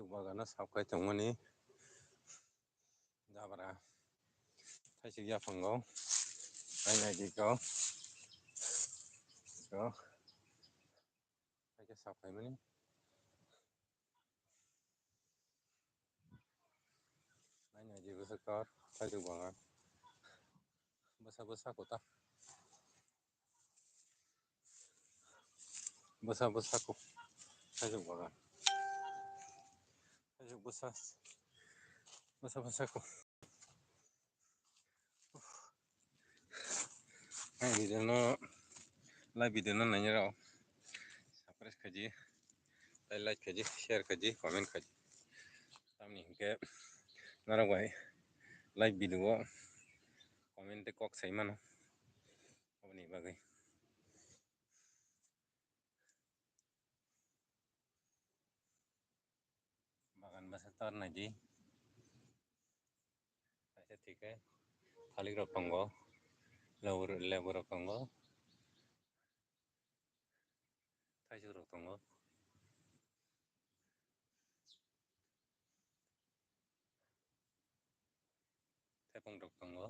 थाइजौ बागाना साबखाय दंमोन जाब्रा थाइजौ जाफांगौ नायनायदिखौ थाइजौ साबखायमोन नायनाय जेबो सरकार थाइजौ बागान बसा बसाखौ थाइजौ बागान थाइजौ बसाखौ बिदिनो लाइक नायनि राव सप्राइज खाji लाइक खाji शेयर खाji कमेन्ट खाji आंनि हिंखे नारावाय लाइक भिडिअ कमेन्ट कक साइमानो अपनी बागै बागान बसा तार नायदि अच्छा ठीक है थालिर रखंगो लेबु रखंगो थाइजौ रखंगो थेपं रखंगो